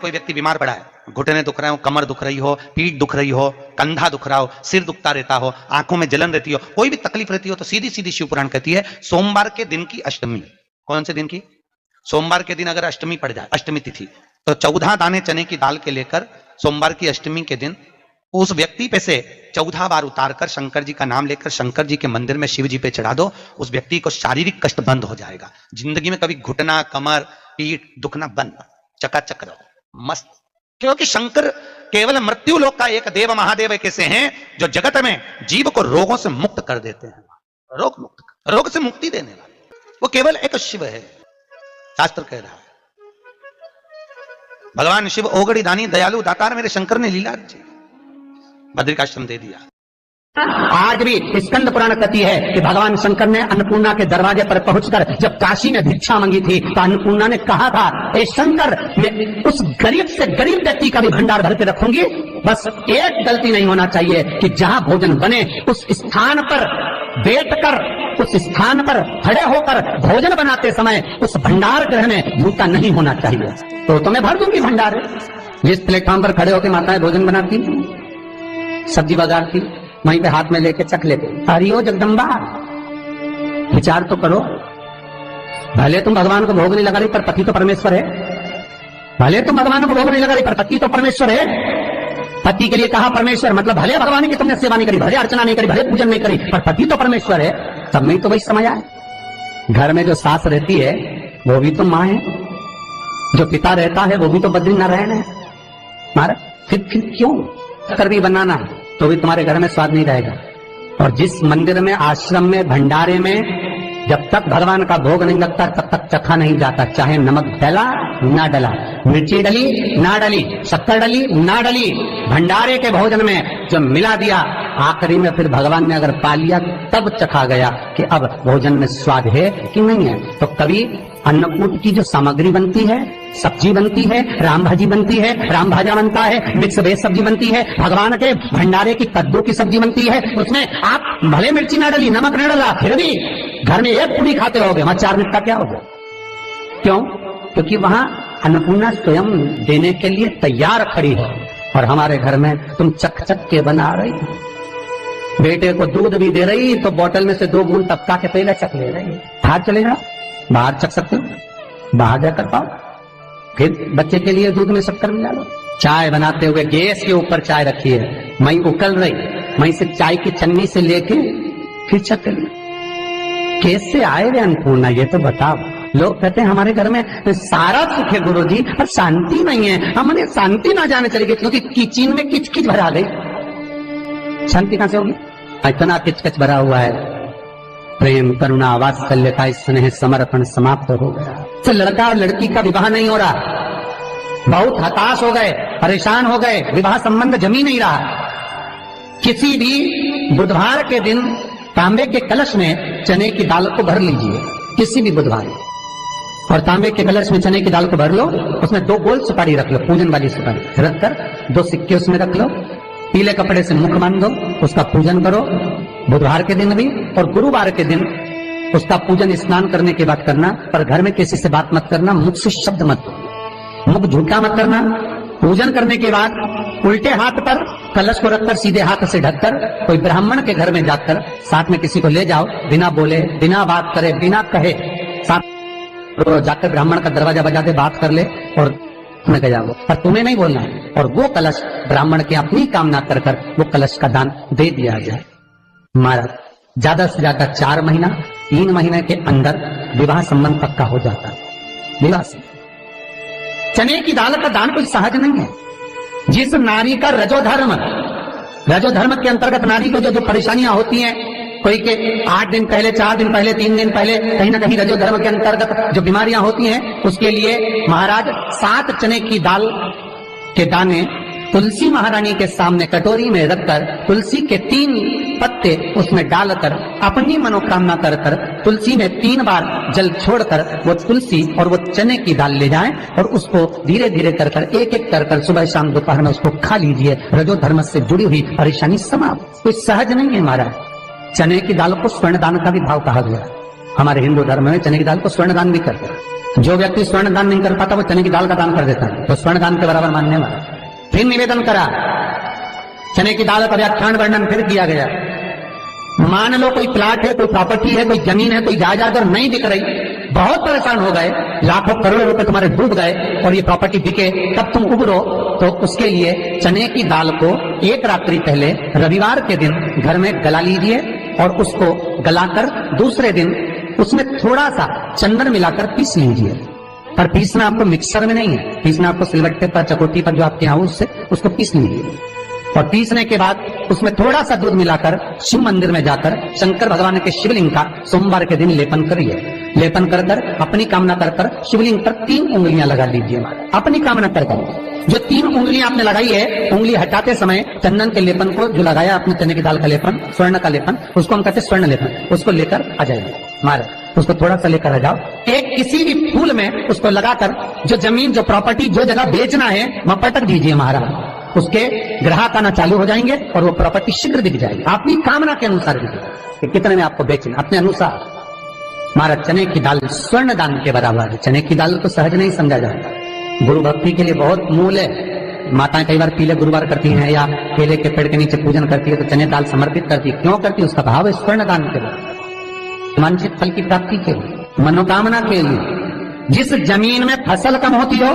कोई व्यक्ति बीमार पड़ा है, घुटने दुख रहे हो, कमर दुख रही हो, पीठ दुख रही हो, कंधा दुख रहा हो, सिर दुखता रहता हो, आंखों में जलन रहती हो, कोई भी तकलीफ रहती हो, तो सीधी सीधी शिव पुराण कहती है सोमवार के दिन की अष्टमी। कौन से दिन की? सोमवार के दिन अगर अष्टमी पड़ जाए, अष्टमी तिथि, तो 14 दाने चने की दाल के लेकर सोमवार की अष्टमी के दिन उस व्यक्ति पे से 14 बार उतारकर शंकर जी का नाम लेकर शंकर जी के मंदिर में शिव जी पे चढ़ा दो। उस व्यक्ति को शारीरिक कष्ट बंद हो जाएगा। जिंदगी में कभी घुटना, कमर, पीठ दुखना बंद, चकाचक रहो, मस्त। क्योंकि शंकर केवल मृत्यु लोक का एक देव महादेव कैसे हैं जो जगत में जीव को रोगों से मुक्त कर देते हैं। रोग मुक्त, रोग से मुक्ति देने वाले वो केवल एक शिव है। शास्त्र कह रहा है भगवान शिव ओगड़ी दानी दयालु दातार मेरे शंकर ने लीला रची, बद्रिकाश्रम दे दिया। आज भी स्कंद पुराण कहती है कि भगवान शंकर ने अन्नपूर्णा के दरवाजे पर पहुंचकर जब काशी में भिक्षा मांगी थी तो अन्नपूर्णा ने कहा था, ए शंकर, मैं उस गरीब से गरीब व्यक्ति का भी भंडार भर के रखूंगी, बस एक गलती नहीं होना चाहिए कि जहां भोजन बने उस स्थान पर बैठकर, उस स्थान पर खड़े होकर भोजन बनाते समय उस भंडार गृह में जूता नहीं होना चाहिए। तो मैं भर दूंगी भंडार। जिस प्लेटफॉर्म पर खड़े होकर माताएं भोजन बनाती, सब्जी बगारती, वहीं पे हाथ में लेके चख लेते। हरिओ जगदम्बा, विचार तो करो। भले तुम भगवान को भोग नहीं लगा रही पर पति तो परमेश्वर है। भले तुम भगवान को भोग नहीं लगा रही पर पति तो परमेश्वर है। पति के लिए कहा परमेश्वर, मतलब भले भगवान की तुमने सेवा नहीं करी, भले अर्चना नहीं करी, भले पूजन नहीं करी, पर पति तो परमेश्वर है। तब नहीं तो वही समझ आए। घर में जो सास रहती है वो भी तो माँ है, जो पिता रहता है वो भी तो बद्रीनारायण है। महाराज फिर क्यों कर भी बनाना है तो भी तुम्हारे घर में स्वाद नहीं रहेगा। और जिस मंदिर में, आश्रम में, भंडारे में जब तक भगवान का भोग नहीं लगता तब तक चखा नहीं जाता, चाहे नमक डला ना डला, मिर्ची डली ना डली, शक्कर डली ना डली, भंडारे के भोजन में जो मिला दिया आखिरी में फिर भगवान ने अगर पा लिया तब चखा गया कि अब भोजन में स्वाद है कि नहीं है। तो कभी अन्नकूट की जो सामग्री बनती है, सब्जी बनती है, राम भाजी बनती है, राम भाजा बनता है, मिक्स वेज सब्जी बनती है, भगवान के भंडारे की कद्दू की सब्जी बनती है, उसमें आप भले मिर्ची ना डली, नमक ना डला, फिर भी घर में एक पूरी खाते रहोगे, वहां 4 मिनट का क्या होगा? क्यों? क्योंकि वहां अन्नपूर्णा स्वयं देने के लिए तैयार खड़ी है। और हमारे घर में तुम चक चक के बना रही, बेटे को दूध भी दे रही तो बोतल में से 2 बूंद टपका के पहले चक ले रही। हाथ चलेगा, बाहर चक सकते हो, बाहर जाकर पाओ, फिर बच्चे के लिए दूध में शक्कर मिला लो। चाय बनाते हुए गैस के ऊपर चाय रखी है, मई उकल रही, मई से चाय की छन्नी से लेके फिर चक ली। कैसे आए वे अन्नपूर्णा, ये तो बताओ। लोग कहते हैं हमारे घर में सारा सुख है गुरुजी, पर शांति नहीं है। हमने शांति ना जाने चली गई क्योंकि किचन में किचकिच भरा गई। शांति कहां से होगी? इतना किचकिच भरा हुआ है। प्रेम, करुणा, वात्सल्य का स्नेह, समर्पण समाप्त हो गया। तो लड़का और लड़की का विवाह नहीं हो रहा, बहुत हताश हो गए, परेशान हो गए, विवाह संबंध जमी नहीं रहा। किसी भी बुधवार के दिन तांबे के कलश में चने की दाल को भर लीजिए, किसी भी बुधवार, और तांबे के कलश में चने की दाल को भर लो, उसमें 2 गोल सुपारी रख लो, पूजन वाली सुपारी रखकर 2 सिक्के उसमें रख लो, पीले कपड़े से मुख बांध दो, उसका पूजन करो बुधवार के दिन भी, और गुरुवार के दिन उसका पूजन स्नान करने के बाद करना। पर घर में किसी से बात मत करना, मुख से शब्द मत, मुख झूठा मत करना। पूजन करने के बाद उल्टे हाथ पर कलश को रखकर सीधे हाथ से ढककर कोई ब्राह्मण के घर में जाकर साथ में किसी को ले जाओ, बिना बोले, बिना बात करे, बिना कहे, साथ जाकर ब्राह्मण का दरवाजा बजा दे, बात कर ले और तुम्हें गया वो, पर तुम्हें नहीं बोलना है। और वो कलश ब्राह्मण की अपनी कामना कर कर वो कलश का दान दे दिया जाए। महाराज ज्यादा से ज्यादा 4 महीना, 3 महीने के अंदर विवाह संबंध पक्का हो जाता है। विवाह से चने की दाल का दान कोई सहज नहीं है। जिस नारी का रजोधर्म के अंतर्गत नारी को जो परेशानियां होती हैं, कोई के 8 दिन पहले, 4 दिन पहले, 3 दिन पहले कहीं ना कहीं रजोधर्म के अंतर्गत जो बीमारियां होती हैं, उसके लिए महाराज 7 चने की दाल के दाने तुलसी महारानी के सामने कटोरी में रखकर तुलसी के 3 पत्ते उसमें डालकर अपनी मनोकामना कर कर तुलसी में 3 बार जल छोड़कर वो तुलसी और वो चने की दाल ले जाएं और उसको धीरे धीरे कर कर एक एक कर कर सुबह शाम दोपहर में उसको खा लीजिए। रजोधर्म से जुड़ी हुई परेशानी समाप्त। कोई सहज नहीं है महाराज। चने की दाल को स्वर्ण दान का भी भाव कहा गया। हमारे हिंदू धर्म में चने की दाल को स्वर्ण दान भी करते हैं। जो व्यक्ति स्वर्ण दान नहीं कर पाता वो चने की दाल का दान कर देता है, तो स्वर्ण दान के बराबर मानने वाला। फिर निवेदन करा, चने की दाल का व्याख्यान वर्णन फिर किया गया। मान लो कोई प्लाट है, कोई प्रॉपर्टी है, कोई जमीन है, कोई जायदाद और नहीं बिक रही, बहुत परेशान हो गए, लाखों करोड़ों रुपए तुम्हारे डूब गए और ये प्रॉपर्टी बिके, तब तुम उबरो, तो उसके लिए चने की दाल को एक रात्रि पहले रविवार के दिन घर में गला लीजिए और उसको गलाकर दूसरे दिन उसमें थोड़ा सा चंदन मिलाकर पीस लीजिए। पर पीसना आपको मिक्सर में नहीं है, पीसना आपको सिलबट्टे पर, चकोटी पर जो आपके यहाँ उससे उसको पीस लीजिए। और पीसने के बाद उसमें थोड़ा सा दूध मिलाकर शिव मंदिर में जाकर शंकर भगवान के शिवलिंग का सोमवार के दिन लेपन करिए। लेपन कर कर अपनी कामना कर कर शिवलिंग पर 3 उंगलियां लगा लीजिए। अपनी कामना कर कर जो 3 उंगलियां आपने लगाई है, उंगली हटाते समय चंदन के लेपन को जो लगाया आपने, चने की दाल का लेपन, स्वर्ण का लेपन, उसको हम कहते हैं स्वर्ण लेपन, उसको लेकर आ जाइए महाराज। उसको थोड़ा सा लेकर आ जाओ, एक किसी भी फूल में उसको लगाकर जो जमीन, जो प्रॉपर्टी, जो जगह बेचना है वहां पटक दीजिए महाराज। उसके ग्राहक आना चालू हो जाएंगे और वो प्रॉपर्टी शीघ्र बिक जाएगी, आपकी कामना के अनुसार बिकेगी कि कितने में आपको बेचना, अपने अनुसार। महाराज चने की दाल स्वर्ण दान के बराबर है। चने की दाल को सहज नहीं समझा जाता, गुरु भक्ति के लिए बहुत मूल है। माताएं कई बार पीले गुरुवार करती हैं या केले के पेड़ के नीचे पूजन करती है तो चने दाल समर्पित करती है। क्यों करती है? उसका भाव है स्वर्ण दान के बराबर, वांछित फल की प्राप्ति के लिए, मनोकामना के लिए। जिस जमीन में फसल कम होती हो,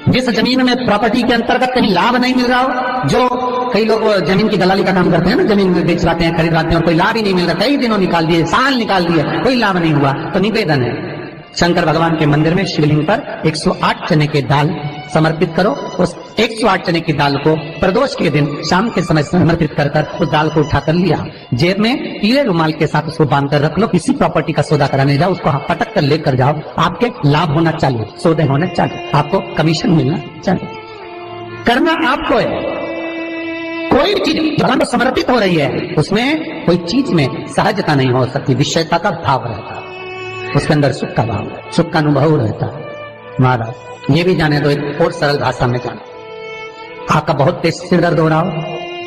जिस जमीन में प्रॉपर्टी के अंतर्गत कहीं लाभ नहीं मिल रहा हो, जो कई लोग जमीन की दलाली का काम करते हैं ना, जमीन बेच लाते हैं, खरीद लाते हैं और कोई लाभ ही नहीं मिल रहा, कई दिनों निकाल दिए, साल निकाल दिए, कोई लाभ नहीं हुआ, तो निवेदन है शंकर भगवान के मंदिर में शिवलिंग पर 108 चने के दाल समर्पित करो। उस 108 चने की दाल को प्रदोष के दिन शाम के समय समर्पित कर कर उस दाल को उठाकर लिया, जेब में पीले रुमाल के साथ उसको बांध कर रख लो। किसी प्रॉपर्टी का सौदा कराने जाओ, उसको पटक कर लेकर जाओ, आपके लाभ होना चालू, सौदे होने चालू, आपको कमीशन मिलना चालू। करना आपको है। कोई भी चीज भगवान को समर्पित हो रही है, उसमें कोई चीज में सहजता नहीं हो सकती, विषयता का भाव रहता है, उसके अंदर सुख का भाव, सुख का अनुभव रहता है। महाराज ये भी जाने दो, एक और सरल भाषा में जाने। आपका बहुत तेज सिर दर्द हो रहा हो,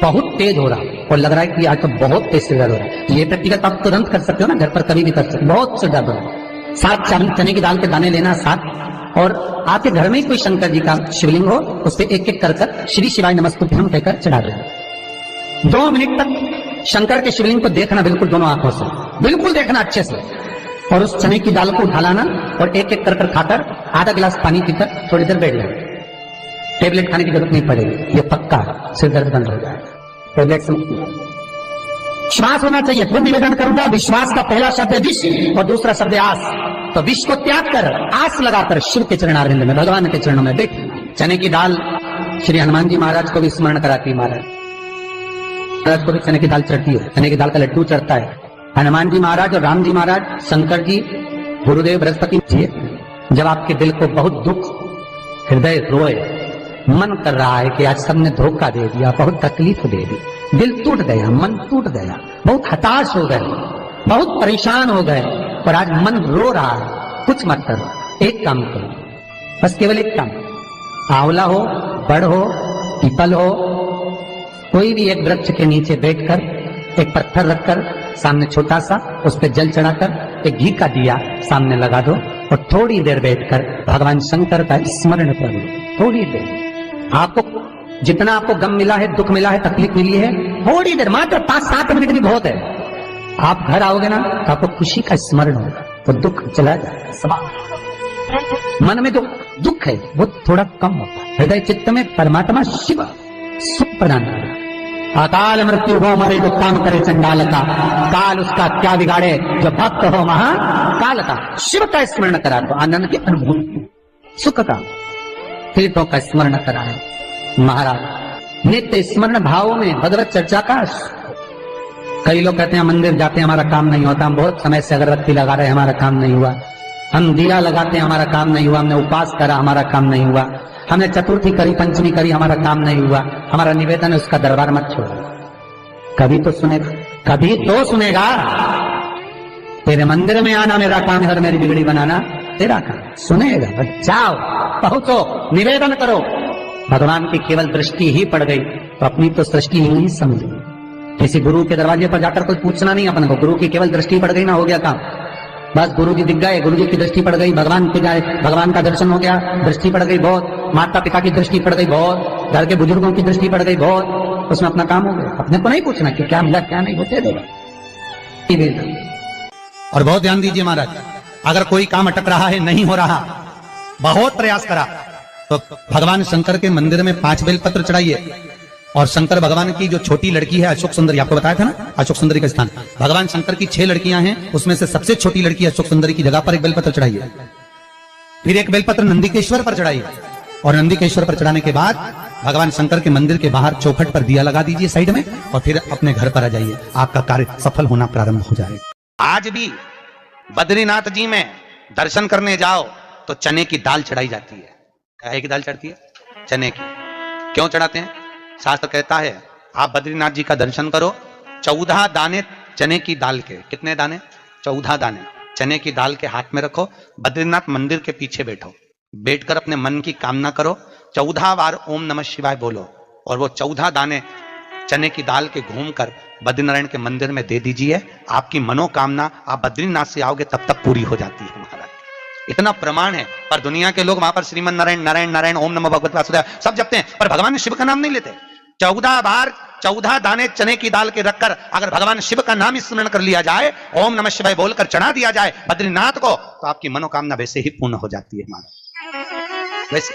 बहुत तेज हो रहा हो और लग रहा है कि आज तो बहुत तेज सिर दर्द हो रहा है, ये व्यक्तिगत आप तुरंत कर सकते हो ना, घर पर कभी भी कर सकते हो। बहुत सिर दर्द हो रहा है, 7 चने की दाल के दाने लेना 7, और आपके घर में ही कोई शंकर जी का शिवलिंग हो, उस पर एक एक कर कर श्री शिवाय नमस्तुभ्यम कहकर चढ़ा देना। 2 मिनट तक शंकर के शिवलिंग को देखना, बिल्कुल दोनों आंखों से, बिल्कुल देखना अच्छे से, और उस चने की दाल को उठा लाना और एक एक कर कर खाकर आधा गिलास पानी पीकर थोड़ी देर बैठ जाए। टेबलेट खाने की जरूरत नहीं पड़ेगी, ये पक्का सिर दर्द बंद हो जाएगा, टेबलेट से मुक्ति। विश्वास होना चाहिए। फिर निवेदन करूंगा, विश्वास का पहला शब्द है विष और दूसरा शब्द है आस। तो विष को त्याग कर आस लगाकर शिव के चरणारविंद में, भगवान के चरणों में बैठ। चने की दाल श्री हनुमान जी महाराज को भी स्मरण कराती है, महाराज को भी चने की दाल चढ़ती है, चने की दाल का लड्डू चढ़ता है। हनुमान जी महाराज और राम जी महाराज, शंकर जी, गुरुदेव बृहस्पति जी, जब आपके दिल को बहुत दुख, हृदय रोए, मन कर रहा है कि आज सबने धोखा दे दिया, बहुत तकलीफ दे दी, दिल टूट गया, मन टूट गया, बहुत हताश हो गए, बहुत परेशान हो गए और आज मन रो रहा है, कुछ मत करो, एक काम करो, बस केवल एक काम, आंवला हो, बड़ हो, पीपल हो, कोई भी एक वृक्ष के नीचे बैठकर एक पत्थर रखकर सामने छोटा सा, उस पर जल चढ़ाकर एक घी का दिया सामने लगा दो और थोड़ी देर बैठकर भगवान शंकर का स्मरण करो। थोड़ी देर, आपको जितना आपको गम मिला है, दुख मिला है, तकलीफ मिली है, थोड़ी देर, मात्र 5-7 मिनट भी बहुत है। आप घर आओगे ना तो आपको खुशी का स्मरण होगा, तो दुख चला जाएगा, सब मन में जो दुख है वो थोड़ा कम होता है। हृदय चित्त में परमात्मा शिव सुख प्रदान कर, अकाल मृत्यु हो मरे जो काम करे चंडाल का, काल उसका क्या बिगाड़े जो भक्त हो महाकाल का। शिव का स्मरण करा तो आनंद की अनुभूति, सुख का, तीर्थों का स्मरण कराए महाराज। नित्य स्मरण भावों में भगवत चर्चा का। कई लोग कहते हैं मंदिर जाते हैं हमारा काम नहीं होता, हम बहुत समय से अगरबत्ती लगा रहे हैं हमारा काम नहीं हुआ, हम दिया लगाते हैं हमारा काम नहीं हुआ, हमने उपवास करा हमारा काम नहीं हुआ, हमने चतुर्थी करी, पंचमी करी, हमारा काम नहीं हुआ, हमारा निवेदन है उसका दरबार मत छोड़ो। कभी तो सुनेगा, कभी तो सुनेगा। तेरे मंदिर में आना मेरा काम है और मेरी बिगड़ी बनाना तेरा काम, सुनेगा। जाओ, पहुंचो, निवेदन करो। भगवान की केवल दृष्टि ही पड़ गई तो अपनी तो सृष्टि ही नहीं समझी। किसी गुरु के दरवाजे पर जाकर कोई पूछना नहीं अपन को, गुरु की केवल दृष्टि पड़ गई ना, हो गया काम। बस गुरु जी दिख गए, गुरु जी की दृष्टि पड़ गई, भगवान पे जाए, भगवान का दर्शन हो गया, दृष्टि पड़ गई बहुत, माता पिता की दृष्टि पड़ गई बहुत, घर के बुजुर्गों की दृष्टि पड़ गई बहुत, उसमें अपना काम हो गया। अपने को नहीं पूछना कि क्या मिला क्या नहीं, होते देगा। और बहुत ध्यान दीजिए महाराज, अगर कोई काम अटक रहा है, नहीं हो रहा, बहुत प्रयास करा, तो भगवान शंकर के मंदिर में 5 बेलपत्र चढ़ाइए। और शंकर भगवान की जो छोटी लड़की है अशोक सुंदरी, आपको बताया था ना अशोक सुंदरी का स्थान, भगवान शंकर की 6 लड़कियां हैं, उसमें से सबसे छोटी लड़की अशोक सुंदरी की जगह पर एक बेलपत्र चढ़ाइए। फिर एक बेलपत्र नंदीकेश्वर पर चढ़ाइए, और नंदीकेश्वर पर चढ़ाने के बाद भगवान शंकर के मंदिर के बाहर चौखट पर दिया लगा दीजिए साइड में, और फिर अपने घर पर आ जाइए, आपका कार्य सफल होना प्रारंभ हो जाएगा। आज भी बद्रीनाथ जी में दर्शन करने जाओ तो चने की दाल चढ़ाई जाती है। काहे की दाल चढ़ती है? चने की। क्यों चढ़ाते हैं? शास्त्र कहता है आप बद्रीनाथ जी का दर्शन करो, 14 दाने चने की दाल के, कितने दाने? 14 दाने चने की दाल के हाथ में रखो, बद्रीनाथ मंदिर के पीछे बैठो, बैठकर अपने मन की कामना करो, 14 बार ओम नमः शिवाय बोलो, और वो 14 दाने चने की दाल के घूमकर बद्रीनारायण के मंदिर में दे दीजिए। आपकी मनोकामना, आप बद्रीनाथ से आओगे तब तक पूरी हो जाती है महाराज। इतना प्रमाण है। पर दुनिया के लोग वहां पर श्रीमन नारायण नारायण नारायण ओम नमः भगवते वासुदेवाय सब जपते हैं, पर भगवान शिव का नाम नहीं लेते। 14 बार 14 दाने चने की दाल के रखकर अगर भगवान शिव का नाम स्मरण कर लिया जाए, ओम नमः शिवाय बोलकर चढ़ा दिया जाए बद्रीनाथ को, तो आपकी मनोकामना वैसे ही पूर्ण हो जाती है महाराज, वैसे।